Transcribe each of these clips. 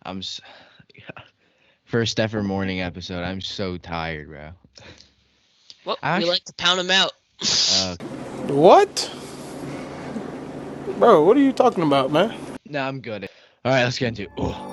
I'm s- First ever morning episode. I'm so tired, bro. Well, I'm we actually. like to pound them out. Uh, What? Bro, what are you talking about, man? no, I'm good. All right, let's get into it. Oh.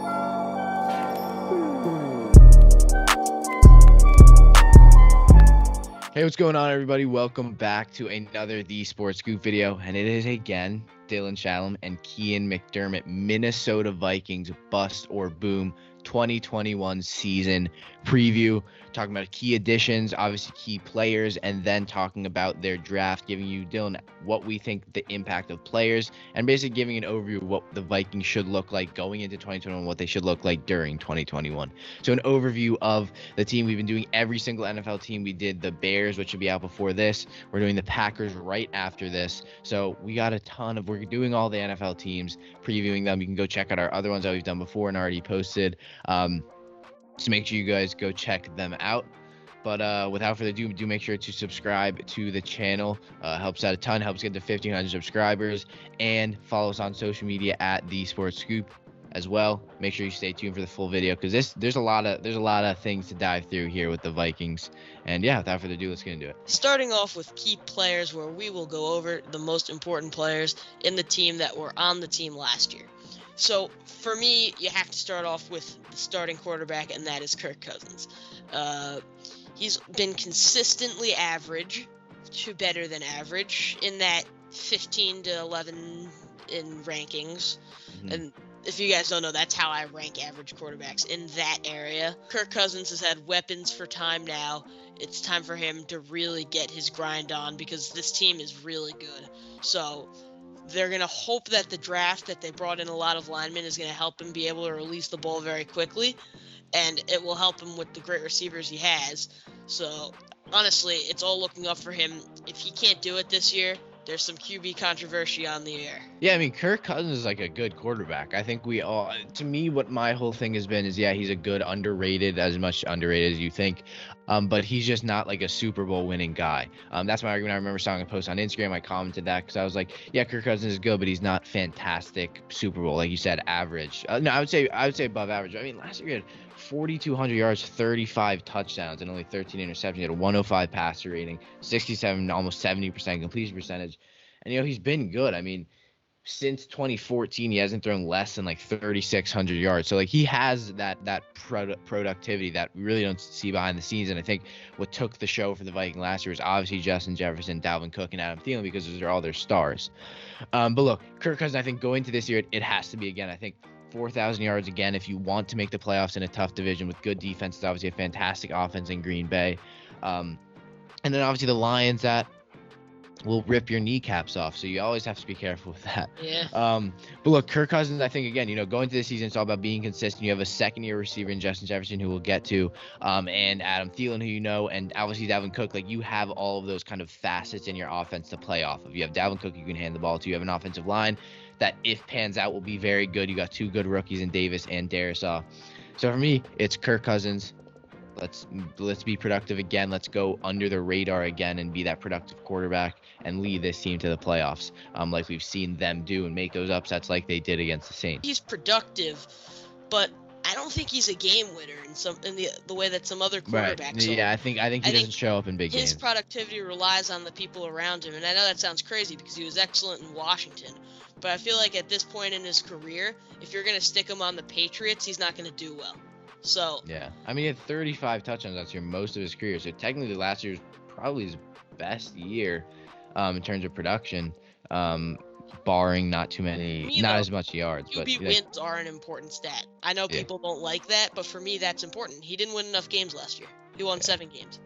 Hey, what's going on, everybody? Welcome back to another The Sports Scoop video, and it is again Dylan Shalom and Kian McDermott, Minnesota Vikings bust or boom 2021 season preview. Talking about key additions, obviously key players, and then talking about their draft, giving you, Dylan, what we think the impact of players, and basically giving an overview of what the Vikings should look like going into 2021, what they should look like during 2021. So an overview of the team. We've been doing every single NFL team. We did the Bears, which should be out before this. We're doing the Packers right after this. So we got we're doing all the NFL teams, previewing them. You can go check out our other ones that we've done before and already posted. So make sure you guys go check them out. But without further ado, do make sure to subscribe to the channel. Helps out a ton. Helps get to 1,500 subscribers. And follow us on social media at The Sports Scoop as well. Make sure you stay tuned for the full video because there's a lot of things to dive through here with the Vikings. And yeah, without further ado, let's get into it. Starting off with key players, where we will go over the most important players in the team that were on the team last year. So for me, you have to start off with the starting quarterback, and that is Kirk Cousins. He's been consistently average to better than average in that 15 to 11 in rankings. And if you guys don't know, that's how I rank average quarterbacks, in that area. Kirk Cousins has had weapons for time now. It's time for him to really get his grind on because this team is really good. So they're going to hope that the draft that they brought in a lot of linemen is going to help him be able to release the ball very quickly, and it will help him with the great receivers he has. So honestly, it's all looking up for him. If he can't do it this year, there's some QB controversy on the air. Yeah, I mean, Kirk Cousins is like a good quarterback. I think to me, what my whole thing has been is, yeah, he's a good underrated, as much underrated as you think. But he's just not like a Super Bowl winning guy. That's my argument. I remember seeing a post on Instagram. I commented that because I was like, yeah, Kirk Cousins is good, but he's not fantastic Super Bowl, like you said, average. No, I would say above average. I mean, last year he had 4,200 yards, 35 touchdowns, and only 13 interceptions. He had a 105 passer rating, 67, almost 70% completion percentage. And, he's been good. I mean, since 2014, he hasn't thrown less than like 3,600 yards. So like he has that productivity that we really don't see behind the scenes. And I think what took the show for the Viking last year was obviously Justin Jefferson, Dalvin Cook, and Adam Thielen, because those are all their stars. But look, Kirk Cousins, I think going to this year, it has to be again. I think 4,000 yards again if you want to make the playoffs in a tough division with good defense. It's obviously a fantastic offense in Green Bay. And then obviously the Lions that will rip your kneecaps off. So you always have to be careful with that. Yeah. But look, Kirk Cousins, I think, again, going to this season, it's all about being consistent. You have a second-year receiver in Justin Jefferson, who we'll get to, and Adam Thielen, who and obviously Dalvin Cook. Like, you have all of those kind of facets in your offense to play off of. You have Dalvin Cook you can hand the ball to. You have an offensive line that, if pans out, will be very good. You got two good rookies in Davis and DARRISAW. So for me, it's Kirk Cousins. Let's be productive again. Let's go under the radar again and be that productive quarterback and lead this team to the playoffs, like we've seen them do, and make those upsets like they did against the Saints. He's productive, but I don't think he's a game winner in the way that some other quarterbacks Right. Yeah, I think he doesn't show up in big games. His productivity relies on the people around him, and I know that sounds crazy because he was excellent in Washington, but I feel like at this point in his career, if you're going to stick him on the Patriots, he's not going to do well. So yeah, I mean, he had 35 touchdowns last year, most of his career. So technically, last year was probably his best year in terms of production, barring not too many, not as much yards. QB wins are an important stat. I know people don't like that, but for me, that's important. He didn't win enough games last year. He won 7 games.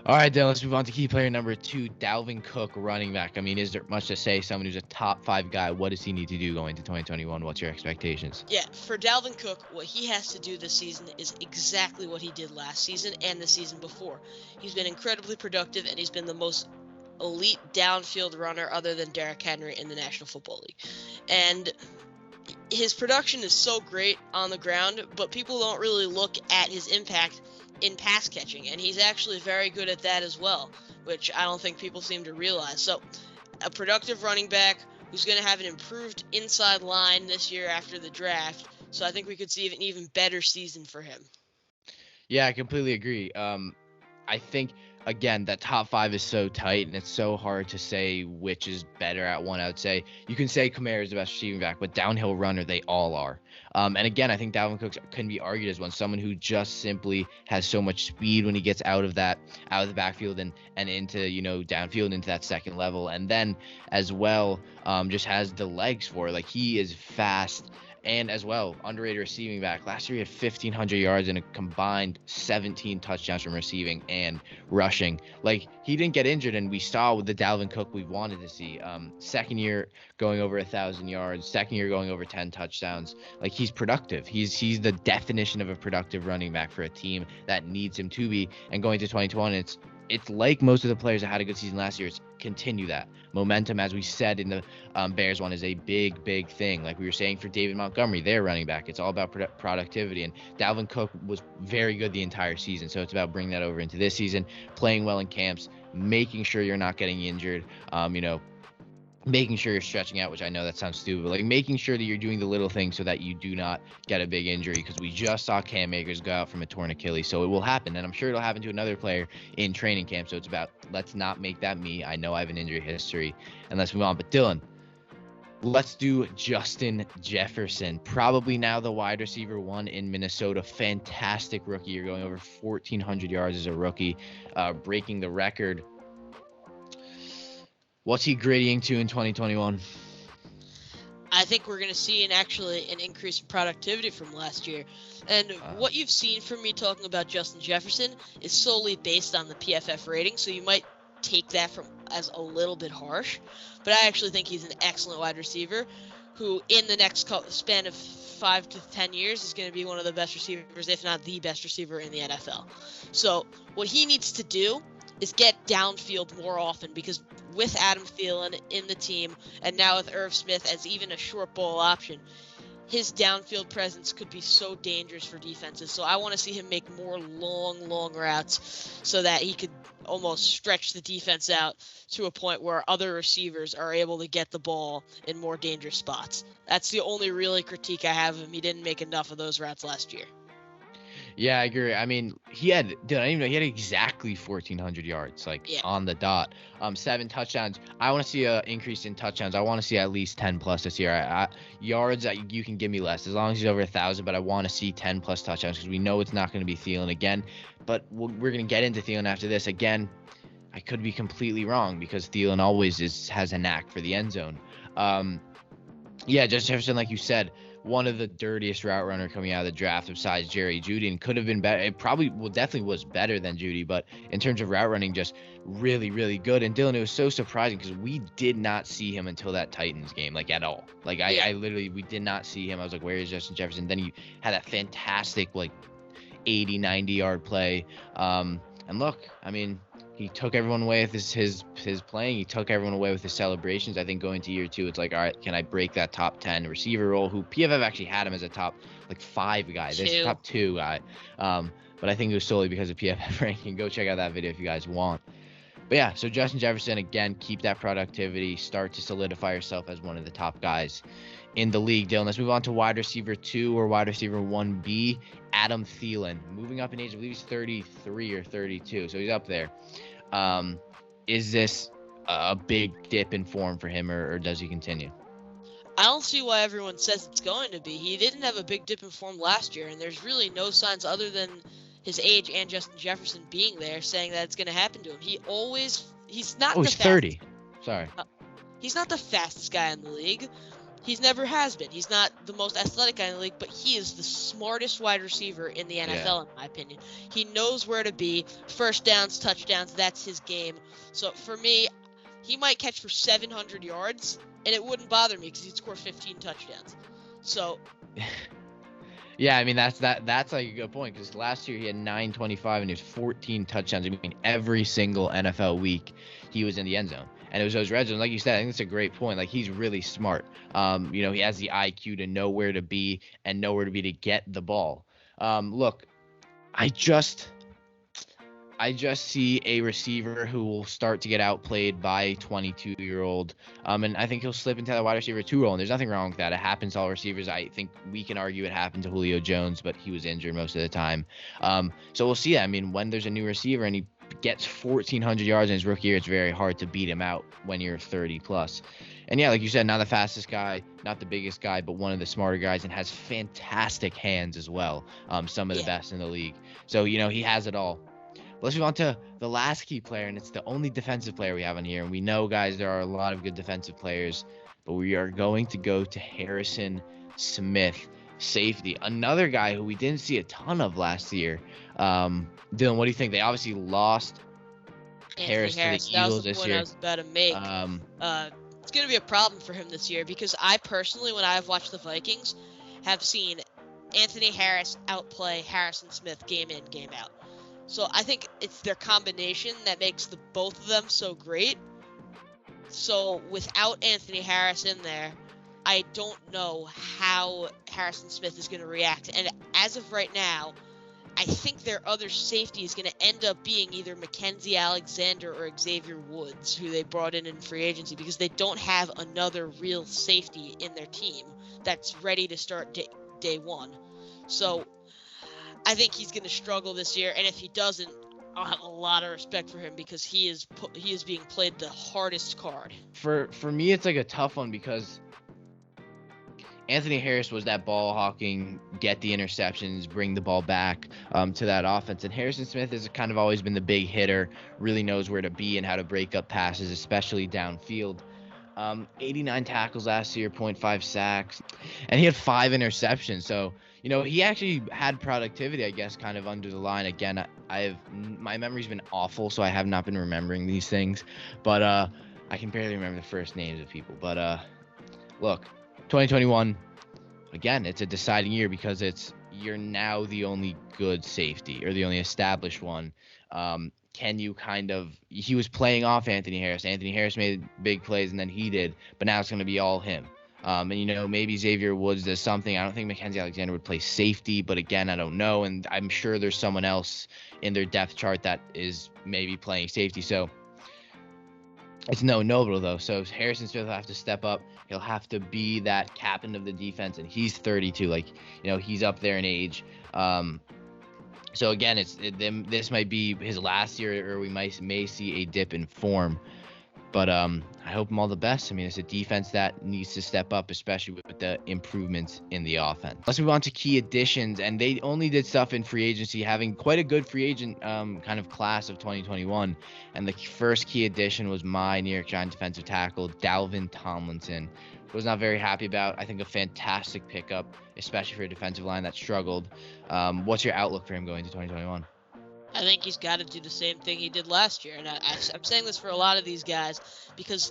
All right, then let's move on to key player number 2, Dalvin Cook, running back. I mean, is there much to say? Someone who's a top 5 guy. What does he need to do going to 2021? What's your expectations? Yeah, for Dalvin Cook, what he has to do this season is exactly what he did last season and the season before. He's been incredibly productive, and he's been the most elite downfield runner other than Derrick Henry in the National Football League. And his production is so great on the ground, but people don't really look at his impact in pass catching, and he's actually very good at that as well, which I don't think people seem to realize. So a productive running back who's going to have an improved inside line this year after the draft So I think we could see an even better season for him. Yeah, I completely agree. I think again that top 5 is so tight and it's so hard to say which is better at one. I would say you can say Kamara is the best receiving back, but downhill runner they all are. And again, I think Dalvin Cook can be argued as one, someone who just simply has so much speed when he gets out of the backfield and into downfield into that second level, and then as well just has the legs for it. Like he is fast. And as well, underrated receiving back. Last year he had 1,500 yards and a combined 17 touchdowns from receiving and rushing. Like he didn't get injured, and we saw with the Dalvin Cook we wanted to see. Second year going over 1,000 yards. Second year going over 10 touchdowns. Like he's productive. He's the definition of a productive running back for a team that needs him to be. And going to 2021, it's like most of the players that had a good season last year. It's continue that momentum, as we said in the Bears one, is a big thing. Like we were saying for David Montgomery, their running back, it's all about productivity. And Dalvin Cook was very good the entire season, so it's about bringing that over into this season, playing well in camps, making sure you're not getting injured. Making sure you're stretching out, which I know that sounds stupid, but like making sure that you're doing the little things so that you do not get a big injury, because we just saw Cam Akers go out from a torn Achilles. So it will happen, and I'm sure it'll happen to another player in training camp. So it's about, let's not make that me. I know I have an injury history, and let's move on. But Dylan, let's do Justin Jefferson, probably now the wide receiver 1 in Minnesota. Fantastic rookie. You're going over 1,400 yards as a rookie, breaking the record. What's he grading to in 2021? I think we're going to see an increase in productivity from last year. And what you've seen from me talking about Justin Jefferson is solely based on the PFF rating, so you might take that as a little bit harsh. But I actually think he's an excellent wide receiver who in the next span of 5 to 10 years is going to be one of the best receivers, if not the best receiver in the NFL. So what he needs to do is get downfield more often, because with Adam Thielen in the team and now with Irv Smith as even a short ball option, his downfield presence could be so dangerous for defenses. So I want to see him make more long routes so that he could almost stretch the defense out to a point where other receivers are able to get the ball in more dangerous spots. That's the only really critique I have of him. He didn't make enough of those routes last year. Yeah, I agree. I mean, I didn't even know he had exactly 1,400 yards, on the dot. 7 touchdowns. I want to see an increase in touchdowns. I want to see at least 10 plus this year. Yards, you can give me less as long as he's over 1,000, but I want to see 10 plus touchdowns, because we know it's not going to be Thielen again. But we're going to get into Thielen after this. Again, I could be completely wrong, because Thielen always has a knack for the end zone. Yeah, Justin Jefferson, like you said, one of the dirtiest route runner coming out of the draft besides Jerry Jeudy, and could have been better. It definitely was better than Jeudy, but in terms of route running, just really good. And Dylan, it was so surprising because we did not see him until that Titans game, at all. I literally, we did not see him. I was like, where is Justin Jefferson? Then he had that fantastic 80, 90 yard play. And look, I mean, he took everyone away with his playing. He took everyone away with his celebrations. I think going to year 2, it's like, all right, can I break that top 10 receiver role? Who PFF actually had him as a top 5 guy, this top 2 guy. But I think it was solely because of PFF ranking. Go check out that video if you guys want. But yeah, so Justin Jefferson, again, keep that productivity, start to solidify yourself as one of the top guys in the league. Dylan, let's move on to wide receiver 2 or wide receiver 1B, Adam Thielen. Moving up in age, I believe he's 33 or 32, so he's up there. Is this a big dip in form for him, or does he continue? I don't see why everyone says it's going to be. He didn't have a big dip in form last year, and there's really no signs other than his age and Justin Jefferson being there saying that it's going to happen to him. He's not the fastest. 30. Sorry. He's not the fastest guy in the league. He's never has been. He's not the most athletic guy in the league, but he is the smartest wide receiver in the NFL, in my opinion. He knows where to be. First downs, touchdowns, that's his game. So for me, he might catch for 700 yards, and it wouldn't bother me because he'd score 15 touchdowns. So... Yeah, I mean, that's a good point, because last year he had 925 and he was 14 touchdowns. I mean, every single NFL week he was in the end zone. And it was those red zones. Like you said, I think it's a great point. He's really smart. He has the IQ to know where to be and know where to be to get the ball. Look, I I just see a receiver who will start to get outplayed by a 22-year-old. And I think he'll slip into the wide receiver 2 role. And there's nothing wrong with that. It happens to all receivers. I think we can argue it happened to Julio Jones, but he was injured most of the time. So we'll see. I mean, when there's a new receiver and he gets 1,400 yards in his rookie year, it's very hard to beat him out when you're 30 plus. And yeah, like you said, not the fastest guy, not the biggest guy, but one of the smarter guys, and has fantastic hands as well. Some of the best in the league. So, he has it all. Let's move on to the last key player, and it's the only defensive player we have on here. And we know, guys, there are a lot of good defensive players, but we are going to go to Harrison Smith, safety. Another guy who we didn't see a ton of last year. Dylan, what do you think? They obviously lost Harris to the Eagles this year. That was the point I was about to make. It's going to be a problem for him this year because I personally, when I've watched the Vikings, have seen Anthony Harris outplay Harrison Smith game in, game out. So I think it's their combination that makes the both of them so great. So without Anthony Harris in there, I don't know how Harrison Smith is going to react. And as of right now, I think their other safety is going to end up being either Mackenzie Alexander or Xavier Woods, who they brought in free agency, because they don't have another real safety in their team that's ready to start day one. So I think he's going to struggle this year, and if he doesn't, I'll have a lot of respect for him because he is being played the hardest card. For me, it's like a tough one because Anthony Harris was that ball hawking, get the interceptions, bring the ball back to that offense. And Harrison Smith has kind of always been the big hitter, really knows where to be and how to break up passes, especially downfield. 89 tackles last year, 0.5 sacks, and he had 5 interceptions. So, he actually had productivity, I guess, kind of under the line. Again, my memory's been awful, so I have not been remembering these things. But I can barely remember the first names of people. But look, 2021, again, it's a deciding year because you're now the only good safety or the only established one. Can you he was playing off Anthony Harris. Anthony Harris made big plays and then he did, but now it's going to be all him. And maybe Xavier Woods does something. I don't think Mackenzie Alexander would play safety, but again, I don't know. And I'm sure there's someone else in their depth chart that is maybe playing safety. So it's notable though. So Harrison Smith will have to step up. He'll have to be that captain of the defense, and he's 32. He's up there in age. So again, this might be his last year, or we may see a dip in form. But I hope him all the best. I mean, it's a defense that needs to step up, especially with the improvements in the offense. Let's move on to key additions, and they only did stuff in free agency, having quite a good free agent kind of class of 2021. And the first key addition was my New York Giants defensive tackle, DALVIN Tomlinson. Was not very happy about. I think a fantastic pickup, especially for a defensive line that struggled. What's your outlook for him going to 2021? I think he's got to do the same thing he did last year. And I'm saying this for a lot of these guys because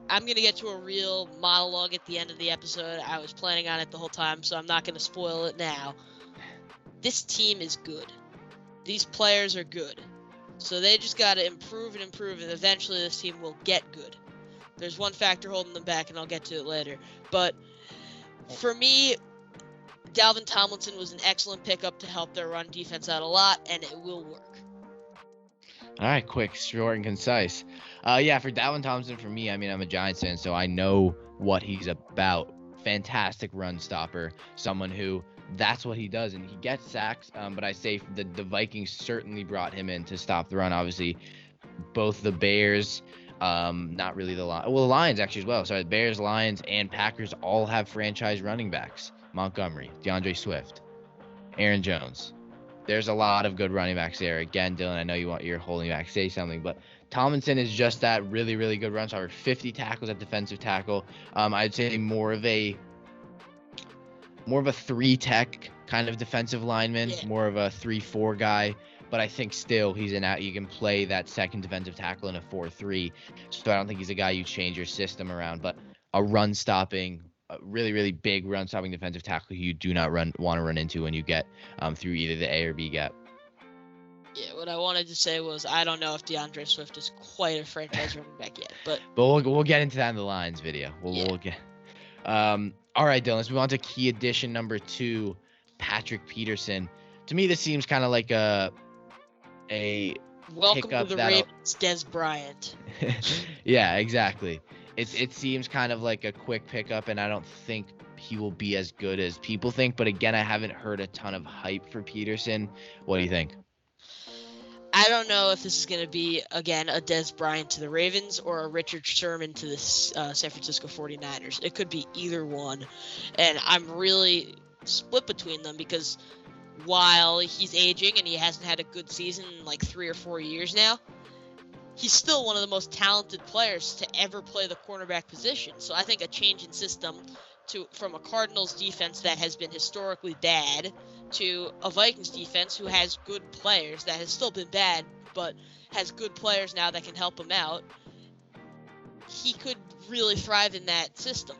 I'm going to get to a real monologue at the end of the episode. I was planning on it the whole time, so I'm not going to spoil it now. This team is good. These players are good. So they just got to improve, and eventually this team will get good. There's one factor holding them back, and I'll get to it later. But for me, DALVIN Tomlinson was an excellent pickup to help their run defense out a lot, and it will work. All right, quick, short, and concise. For DALVIN Tomlinson, for me, I mean, I'm a Giants fan, so I know what he's about. Fantastic run stopper, someone who that's what he does, and he gets sacks. But I say the Vikings certainly brought him in to stop the run. Obviously, both the Bears, not really the Lions. Well, the Lions actually as well. Sorry, the Bears, Lions, and Packers all have franchise running backs. Montgomery, DeAndre Swift, Aaron Jones. There's a lot of good running backs there. Again, Dylan, I know you're holding back, say something, but Tomlinson is just that really, really good run stopper. 50 tackles at defensive tackle. I'd say more of a 3-tech kind of defensive lineman, more of a 3-4 guy. But I think still he's you can play that second defensive tackle in a 4-3. So I don't think he's a guy you change your system around. But a really, really big run-stopping defensive tackle you do not want to run into when you get through either the A or B gap. Yeah, what I wanted to say was I don't know if DeAndre Swift is quite a franchise running back yet, but we'll get into that in the Lions video. We'll get. All right, Dylan. Let's move on to key addition number 2, Patrick Peterson. To me, this seems kind of like a Welcome pickup to the that'll. Ravens, Des Bryant. Yeah, exactly. It seems kind of like a quick pickup, and I don't think he will be as good as people think. But again, I haven't heard a ton of hype for Peterson. What do you think? I don't know if this is going to be, again, a Des Bryant to the Ravens or a Richard Sherman to the San Francisco 49ers. It could be either one. And I'm really split between them because while he's aging and he hasn't had a good season in like 3 or 4 years now, he's still one of the most talented players to ever play the cornerback position. So I think a change in system from a Cardinals defense that has been historically bad to a Vikings defense who has good players that has still been bad but has good players now that can help him out, he could really thrive in that system.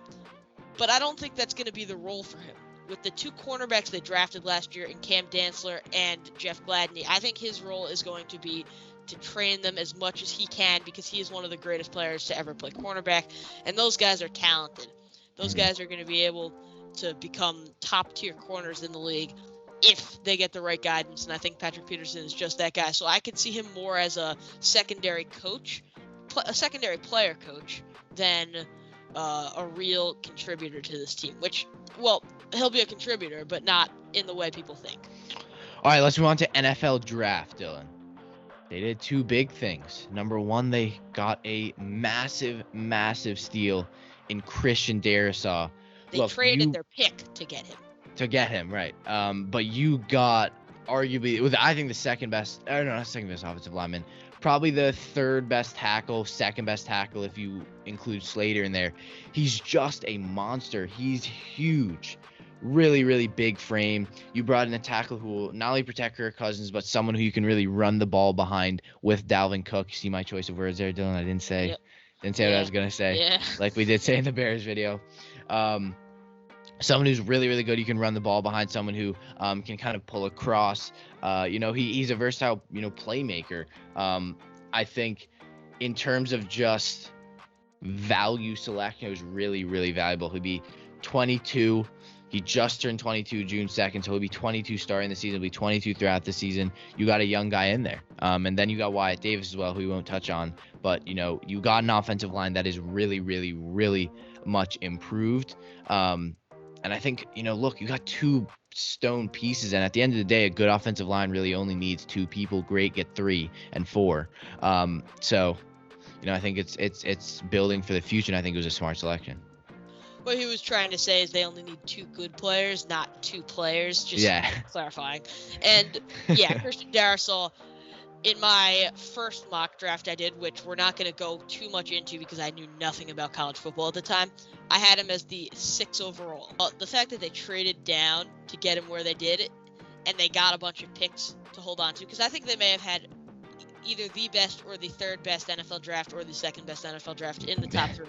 But I don't think that's going to be the role for him. With the 2 cornerbacks they drafted last year in Cam Dantzler and Jeff Gladney, I think his role is going to be to train them as much as he can because he is one of the greatest players to ever play cornerback, and those guys are talented. Those guys are going to be able to become top-tier corners in the league if they get the right guidance, and I think Patrick Peterson is just that guy. So I could see him more as a secondary coach, a secondary player coach, than a real contributor to this team, which, well, he'll be a contributor, but not in the way people think. All right, let's move on to NFL draft, Dylan. They did 2 big things. Number 1, they got a massive steal in Christian DARRISAW. They traded their pick to get him. To get him, right. But you got arguably, I think the second best offensive lineman, probably the third best tackle, second best tackle if you include Slater in there. He's just a monster. He's huge. Really big frame. You brought in a tackle who will not only protect Kirk Cousins, but someone who you can really run the ball behind with Dalvin Cook. You see my choice of words there, Dylan? I didn't say what I was going to say, like we did say in the Bears video. Someone who's really good. You can run the ball behind someone who can kind of pull across. He's a versatile, playmaker. I think in terms of just value selection, it was really valuable. He'd be 22. He just turned 22 June 2nd, so he'll be 22 starting the season. He'll be 22 throughout the season. You got a young guy in there. And then you got Wyatt Davis as well, who we won't touch on. But, you got an offensive line that is really much improved. And I think, look, you got 2 stone pieces. And at the end of the day, a good offensive line really only needs 2 people. Great, get 3 and 4. So, I think it's building for the future, and I think it was a smart selection. What he was trying to say is they only need 2 good players, not 2 players, just clarifying. And, Christian DARRISAW, in my first mock draft I did, which we're not going to go too much into because I knew nothing about college football at the time, I had him as the 6 overall. The fact that they traded down to get him where they did, and they got a bunch of picks to hold on to, because I think they may have had either the best or the 3rd best NFL draft or the 2nd best NFL draft in the top 3.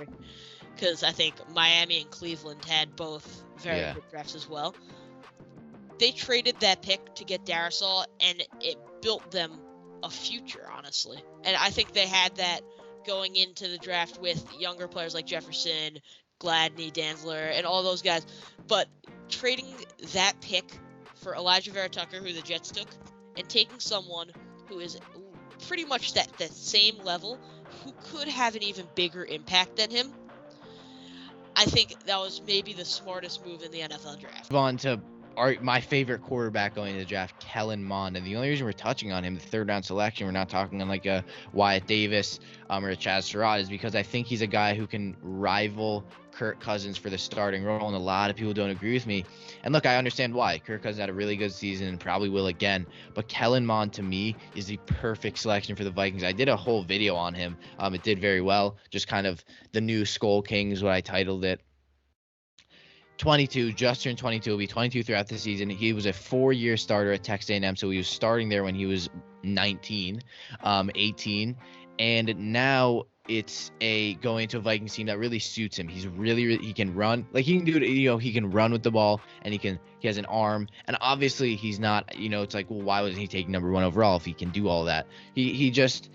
Because I think Miami and Cleveland had both very good drafts as well. They traded that pick to get DARRISAW, and it built them a future, honestly. And I think they had that going into the draft with younger players like Jefferson, Gladney, Dantzler, and all those guys. But trading that pick for Elijah Vera Tucker, who the Jets took, and taking someone who is pretty much that same level, who could have an even bigger impact than him, I think that was maybe the smartest move in the NFL draft. Move on to my favorite quarterback going into the draft, Kellen Mond. And the only reason we're touching on him, the 3rd round selection, we're not talking on like a Wyatt Davis or a Chaz Surratt, is because I think he's a guy who can rival Kirk Cousins for the starting role, and a lot of people don't agree with me. And look, I understand why. Kirk Cousins had a really good season and probably will again, but Kellen Mond to me is the perfect selection for the Vikings. I did a whole video on him. It did very well. Just kind of the new Skol King is what I titled it. 22, just turned 22, will be 22 throughout the season. He was a 4-year starter at Texas A&M, so he was starting there when he was 18, and now it's going to a Vikings team that really suits him. He's really he can run, like he can do it. He can run with the ball, and he has an arm, and obviously he's not. It's like, well, why wasn't he taking number 1 overall if he can do all that? He just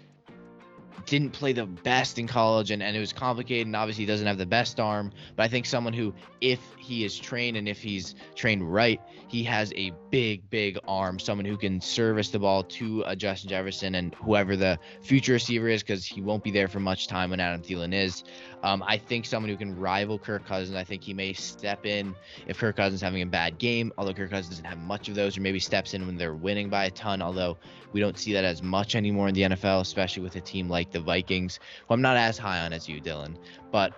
didn't play the best in college, and it was complicated, and obviously he doesn't have the best arm, but I think someone who, if he is trained and if he's trained right, he has a big arm, someone who can service the ball to Justin Jefferson and whoever the future receiver is, because he won't be there for much time when Adam Thielen is. I think someone who can rival Kirk Cousins. I think he may step in if Kirk Cousins is having a bad game, although Kirk Cousins doesn't have much of those, or maybe steps in when they're winning by a ton, although we don't see that as much anymore in the NFL, especially with a team like the Vikings, who I'm not as high on as you, Dylan. But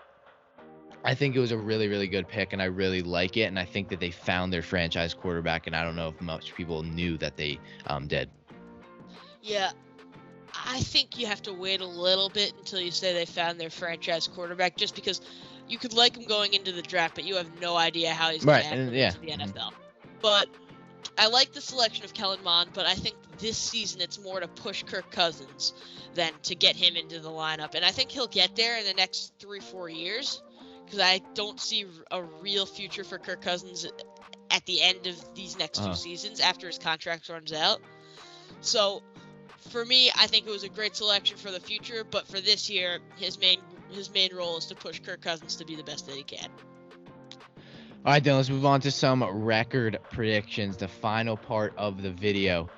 I think it was a really good pick, and I really like it, and I think that they found their franchise quarterback, and I don't know if much people knew that they did. Yeah, I think you have to wait a little bit until you say they found their franchise quarterback, just because you could like him going into the draft, but you have no idea how he's going to enter into the NFL. But I like the selection of Kellen Mond, but I think this season it's more to push Kirk Cousins than to get him into the lineup, and I think he'll get there in the next 3-4 years. Because I don't see a real future for Kirk Cousins at the end of these next 2 seasons after his contract runs out. So, for me, I think it was a great selection for the future. But for this year, his main role is to push Kirk Cousins to be the best that he can. All right, then let's move on to some record predictions. The final part of the video.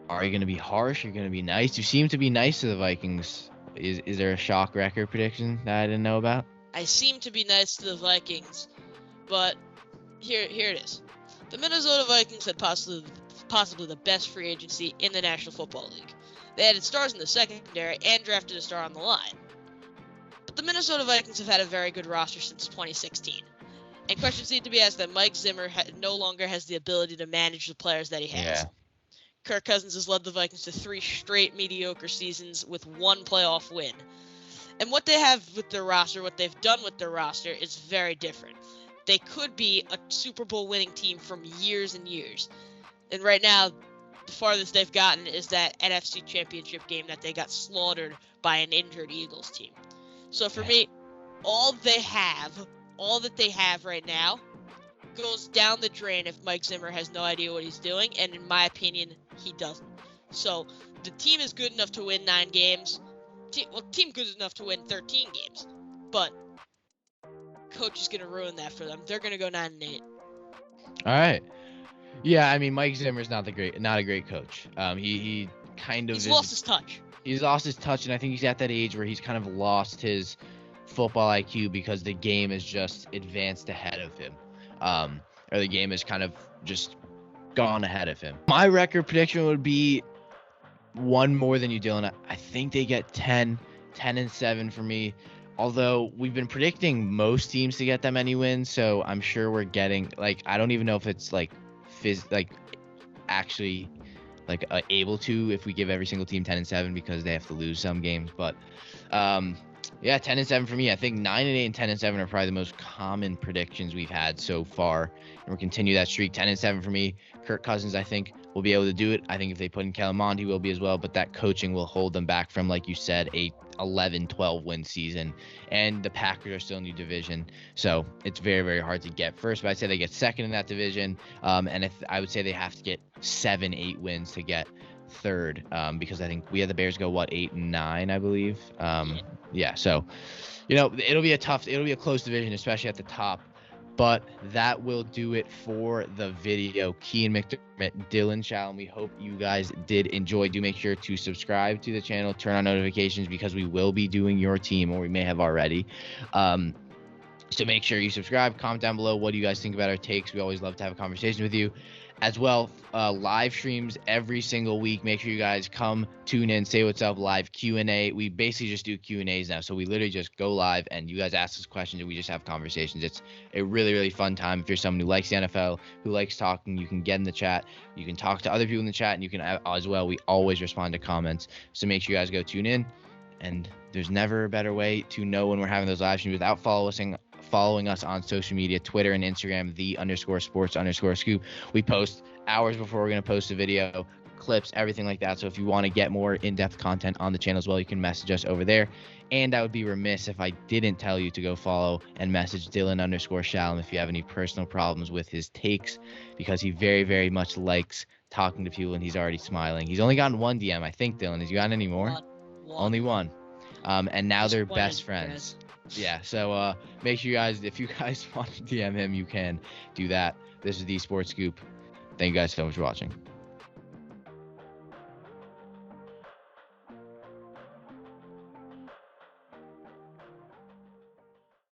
Are you going to be harsh? Are you going to be nice? You seem to be nice to the Vikings. Is there a shock record prediction that I didn't know about? I seem to be nice to the Vikings, but here it is. The Minnesota Vikings had possibly the best free agency in the National Football League. They added stars in the secondary and drafted a star on the line. But the Minnesota Vikings have had a very good roster since 2016. And questions need to be asked that Mike Zimmer no longer has the ability to manage the players that he has. Yeah. Kirk Cousins has led the Vikings to 3 straight mediocre seasons with 1 playoff win. And what they have with their roster, what they've done with their roster is very different. They could be a Super Bowl winning team from years and years. And right now, the farthest they've gotten is that NFC Championship game that they got slaughtered by an injured Eagles team. So for me, all that they have right now goes down the drain if Mike Zimmer has no idea what he's doing. And in my opinion, he doesn't. So the team is good enough to win 9 games. Team good enough to win 13 games, but coach is going to ruin that for them. They're going to go 9-8. All right. Yeah, I mean, Mike Zimmer's not a great coach. He kind of lost his touch. He's lost his touch, and I think he's at that age where he's kind of lost his football IQ because the game is just advanced ahead of him, or the game is kind of just gone ahead of him. My record prediction would be 1 more than you, Dylan. I think they get 10-7 for me. Although we've been predicting most teams to get that many wins, so I'm sure we're getting I don't even know if it's actually able to if we give every single team 10-7 because they have to lose some games. But 10-7 for me. I think 9-8 and 10-7 are probably the most common predictions we've had so far, and we'll continue that streak. 10-7 for me. Kirk Cousins, I think, will be able to do it. I think if they put in Kellen Mond, he will be as well, but that coaching will hold them back from, like you said, a 11-12 win season, and the Packers are still in the division, so it's very hard to get first, but I'd say they get second in that division, and I would say they have to get 7-8 wins to get third, because I think we had the Bears go 8-9, I believe. So it'll be a close division, especially at the top. But that will do it for the video. Kean McDermott, Dylan Shalom. We hope you guys did enjoy. Do make sure to subscribe to the channel, turn on notifications, because we will be doing your team, or we may have already. So make sure you subscribe, comment down below what do you guys think about our takes. We always love to have a conversation with you. As well, live streams every single week. Make sure you guys come, tune in, say what's up, live Q&A. We basically just do Q&As now. So we literally just go live and you guys ask us questions and we just have conversations. It's a really fun time. If you're someone who likes the NFL, who likes talking, you can get in the chat. You can talk to other people in the chat, and you can as well. We always respond to comments. So make sure you guys go tune in. And there's never a better way to know when we're having those live streams without following us on social media, Twitter and Instagram, _sports_scoop. We post hours before we're going to post a video, clips, everything like that. So if you want to get more in-depth content on the channel as well, you can message us over there. And I would be remiss if I didn't tell you to go follow and message Dylan_Shalom if you have any personal problems with his takes, because he very much likes talking to people and he's already smiling. He's only gotten 1 DM, I think, Dylan. Has you gotten any more? One. Only 1. And now they're Just best one, friends. Yeah, so make sure you guys, if you guys want to DM him, you can do that. This is the Sports Scoop. Thank you guys so much for watching.